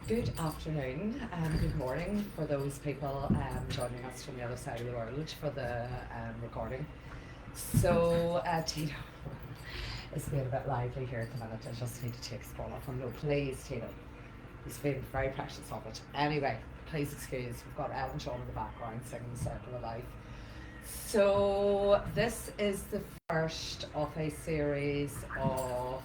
Good afternoon and good morning for those people joining us from the other side of the world for the recording. So, Tito, it's been a bit lively here at the minute. I just need to take a ball off him. No, please, Tito. He's been very precious of it. Anyway, please excuse. We've got Ellen Shaw in the background singing the Circle of Life. So, this is the first of a series of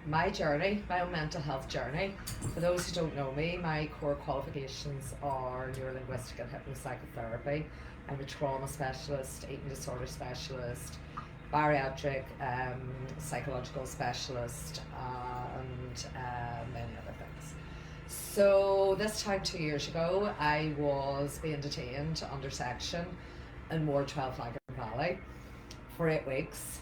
my journey, my own mental health journey. For those who don't know me, my core qualifications are neurolinguistic and hypnopsychotherapy. I'm a trauma specialist, eating disorder specialist, bariatric psychological specialist, and many other things. So this time 2 years ago, I was being detained under section in Moor 12 Lagan Valley for 8 weeks.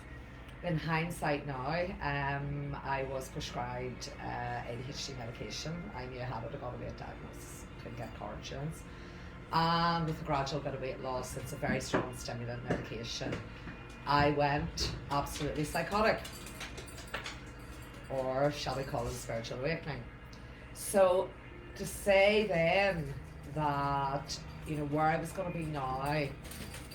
In hindsight now, I was prescribed ADHD medication. I knew I had it, I got a weight diagnosis, couldn't get car insurance. And with a gradual bit of weight loss, it's a very strong stimulant medication. I went absolutely psychotic, or shall we call it a spiritual awakening. So to say then that, where I was going to be now,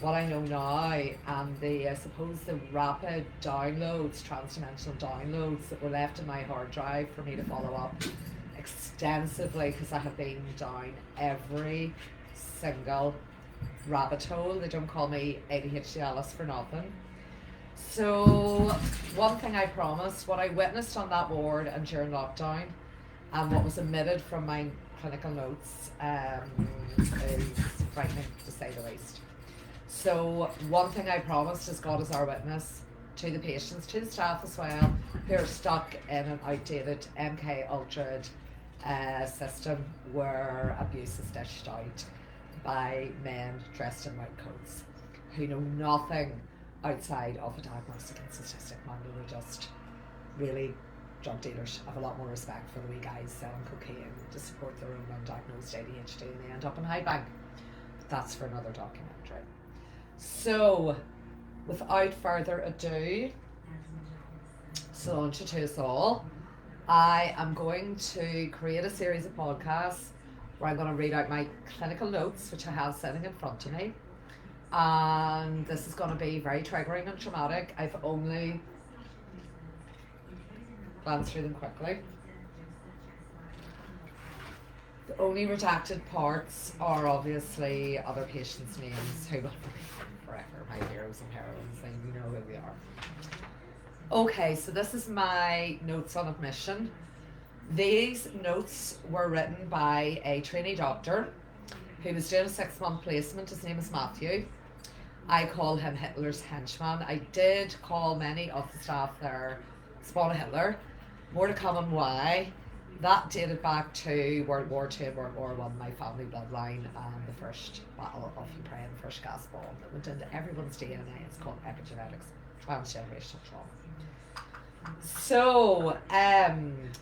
what I know now, and I suppose the rapid downloads, transdimensional downloads that were left in my hard drive for me to follow up extensively, because I have been down every single rabbit hole. They don't call me ADHD Alice for nothing. So one thing I promised, what I witnessed on that ward and during lockdown, and what was omitted from my clinical notes is frightening, to say the least. So one thing I promised, as God is our witness, to the patients, to the staff as well, who are stuck in an outdated MK Ultra system where abuse is dished out by men dressed in white coats who know nothing outside of a diagnostic and statistic manual. They're just really drug dealers. I have a lot more respect for the wee guys selling cocaine to support their own undiagnosed ADHD, and they end up in high bank. But that's for another documentary. So, without further ado, Salanta to us all, I am going to create a series of podcasts where I'm going to read out my clinical notes, which I have sitting in front of me. And this is going to be very triggering and traumatic. I've only glanced through them quickly. The only redacted parts are obviously other patients' names who will forever, my heroes and heroines, and you know who we are. Okay, so this is my notes on admission. These notes were written by a trainee doctor who was doing a 6-month placement. His name is Matthew. I call him Hitler's henchman. I did call many of the staff there Spawn of Hitler. More to come on why. That dated back to World War II and World War I, my family bloodline, and the first battle of Ukraine, the first gas bomb that went into everyone's DNA. It's called epigenetics, transgenerational trauma. So,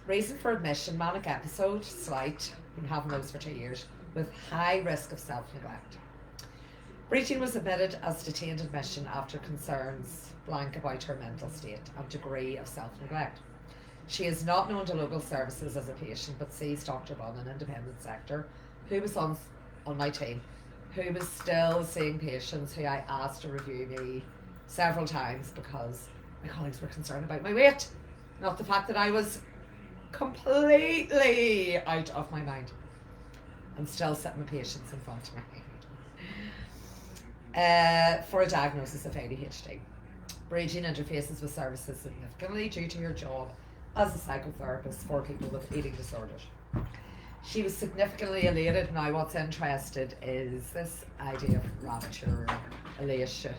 reason for admission, manic episode, slight, been having those for 2 years, with high risk of self-neglect. Breaching was admitted as detained admission after concerns blank about her mental state and degree of self-neglect. She is not known to local services as a patient, but sees Dr. Bunn, an independent sector, who was on my team, who was still seeing patients who I asked to review me several times because my colleagues were concerned about my weight, not the fact that I was completely out of my mind and still sitting with patients in front of me for a diagnosis of ADHD. Breaching interfaces with services significantly due to her job as a psychotherapist for people with eating disorders. She was significantly elated. Now what's interested is this idea of rapture, elation,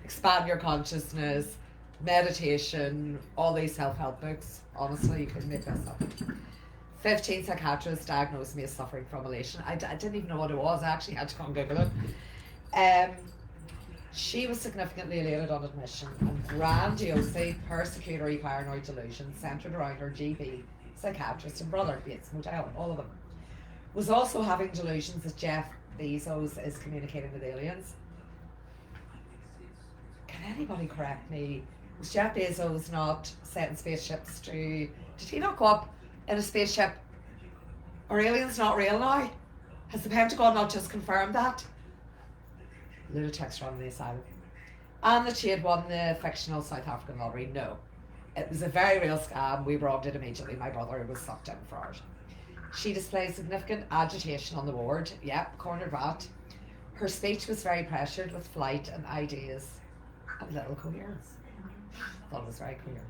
expand your consciousness, meditation, all these self-help books. Honestly, you couldn't make this up. 15 psychiatrists diagnosed me as suffering from elation. I didn't even know what it was. I actually had to go and Google it. She was significantly elated on admission, and grandiosely persecutory paranoid delusions centred around her GP, psychiatrist and brother, Bates Motel, all of them. Was also having delusions that Jeff Bezos is communicating with aliens. Can anybody correct me Was Jeff Bezos not setting spaceships to... Did he not go up in a spaceship? Are aliens not real now? Has the Pentagon not just confirmed that? Lunatics run the asylum. And that she had won the fictional South African lottery? No. It was a very real scam. We robbed it immediately. My brother was sucked in for it. She displayed significant agitation on the ward. Yep, cornered rat. Her speech was very pressured with flight and ideas of little coherence. Thought it was very coherent.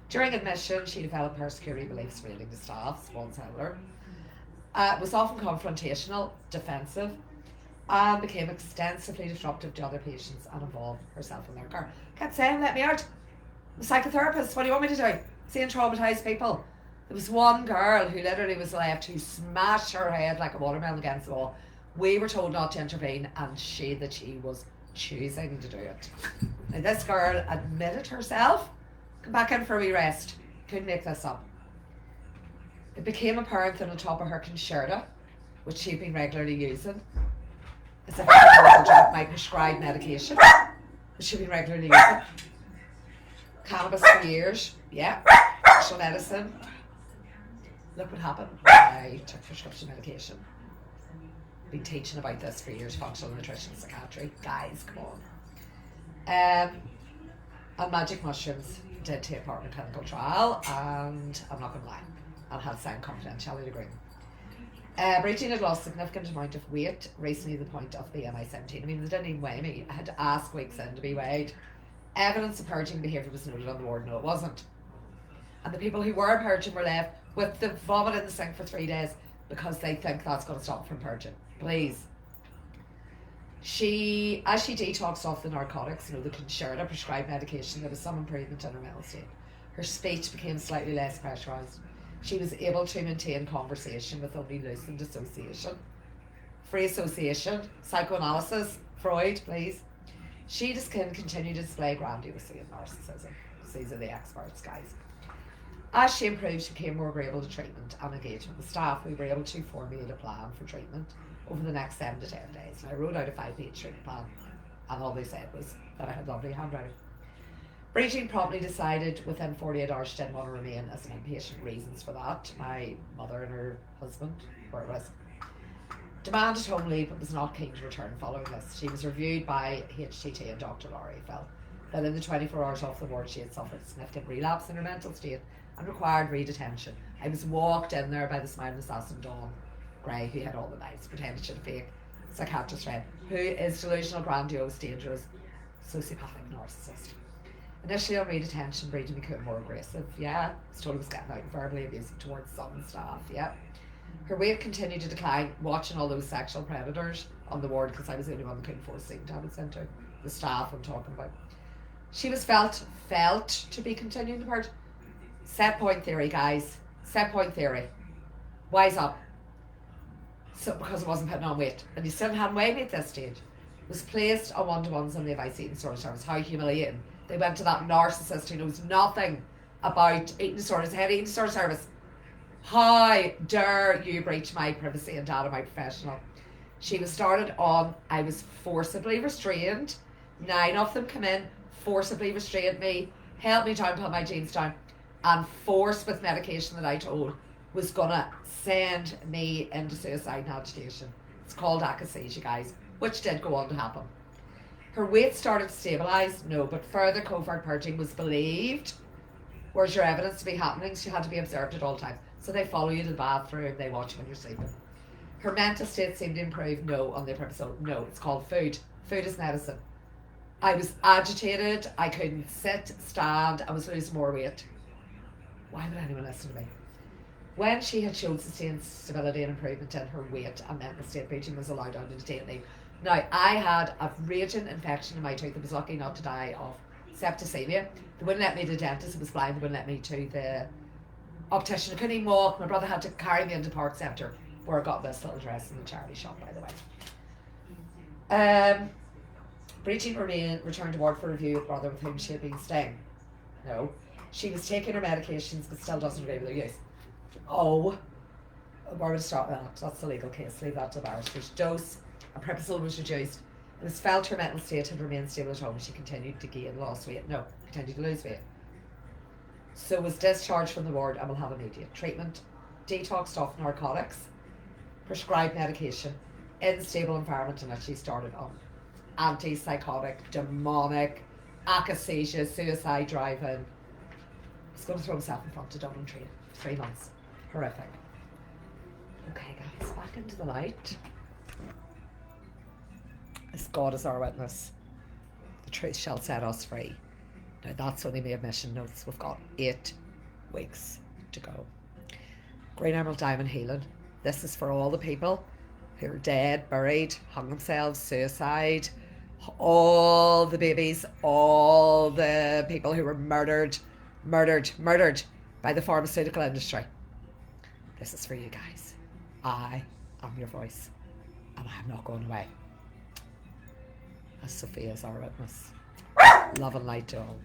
During admission, she developed persecutory beliefs relating to staff, one similar. Was often confrontational, defensive, and became extensively disruptive to other patients and involved herself in their care. Kept saying, let me out. I'm a psychotherapist, what do you want me to do? Seeing traumatised people. There was one girl who literally was left who smashed her head like a watermelon against the wall. We were told not to intervene, and that she was choosing to do it. Now this girl admitted herself, come back in for a wee rest. Couldn't make this up. It became apparent that on top of her concerta, which she'd been regularly using, as if my prescribed medication, which she'd been regularly using, cannabis for years, yeah, actual medicine. Look what happened. I took prescription medication. Been teaching about this for years, functional nutrition, psychiatry. Guys, come on. And magic mushrooms did take part in a clinical trial, and I'm not going to lie, and had signed confidentiality agreement. Bridget had lost a significant amount of weight recently to the point of BMI 17. I mean, they didn't even weigh me. I had to ask weeks in to be weighed. Evidence of purging behaviour was noted on the ward. No, it wasn't. And the people who were purging were left with the vomit in the sink for 3 days because they think that's going to stop from purging. Please. As she detoxed off the narcotics, the concerta prescribed medication, there was some improvement in her mental state. Her speech became slightly less pressurised. She was able to maintain conversation with only loosened association. Free association, psychoanalysis, Freud, please. She just can continue to display grandiosity and narcissism. These are the experts, guys. As she improved, she became more agreeable to treatment and engagement with staff. We were able to formulate a plan for treatment over the next 7 to 10 days. And I wrote out a 5-page treatment plan, and all they said was that I had lovely handwriting. Brigitte promptly decided within 48 hours she didn't want to remain as an inpatient. Reasons for that: my mother and her husband were at risk. Demanded home leave, but was not keen to return following this. She was reviewed by HTT, and Dr. Laurie felt that in the 24 hours off the ward she had suffered significant relapse in her mental state and required re-detention. I was walked in there by the smiling assassin Dawn Gray, who had all the knives, pretended she had a fake psychiatrist friend, who is delusional, grandiose, dangerous, sociopathic narcissist. Initially on re-detention, Bridget became more aggressive. Yeah, was told he was getting out and verbally abusive towards some staff. Yeah. Her weight continued to decline, watching all those sexual predators on the ward, because I was the only one that couldn't force sleeping tablets into the staff I'm talking about. She was felt to be continuing to purge. Set point theory, guys. Set point theory. Wise up. So because I wasn't putting on weight, and you still hadn't weighed me at this stage. Was placed on one-to-ones on the advice eating disorder service. How humiliating. They went to that narcissist who knows nothing about eating disorders, head eating disorder service. How dare you breach my privacy and data, my professional? She was started on, I was forcibly restrained. 9 of them come in, forcibly restrained me, held me down, put my jeans down, and forced with medication that I told was gonna send me into suicide and agitation. It's called akathisia, guys, which did go on to happen. Her weight started to stabilise, no, but further covert purging was believed. Where's your evidence to be happening? She had to be observed at all times. So they follow you to the bathroom, they watch you when you're sleeping. Her mental state seemed to improve, no, on the episode, no, it's called food. Food is medicine. I was agitated, I couldn't sit, stand, I was losing more weight. Why would anyone listen to me? When she had shown sustained stability and improvement in her weight and mental state, Bridget was allowed out into state leave. Now, I had a raging infection in my tooth. I was lucky not to die of septicemia. They wouldn't let me to the dentist, I was blind. They wouldn't let me to the optician. I couldn't even walk. My brother had to carry me into Park Centre, where I got this little dress in the charity shop, by the way. Bridget returned to ward for review with brother with whom she had been staying. No. She was taking her medications but still doesn't agree with their use. Oh. Where would I start that? That's the legal case. Leave that to the barristers. Dose and Prepazole was reduced. It was felt her mental state had remained stable at home and she continued to continued to lose weight. So was discharged from the ward and will have immediate treatment, detoxed off narcotics, prescribed medication, in stable environment in which she started on anti-psychotic, demonic, akathisia, suicide driving. He's going to throw himself in front of Dublin train. 3 months. Horrific. Okay, guys, back into the light. As God is our witness, the truth shall set us free. Now that's only my admission notes. We've got 8 weeks to go. Green Emerald Diamond Healing. This is for all the people who are dead, buried, hung themselves, suicide, all the babies, all the people who were murdered by the pharmaceutical industry. This is for you guys. I am your voice, and I am not going away. As Sophia is our witness. Love and light to all.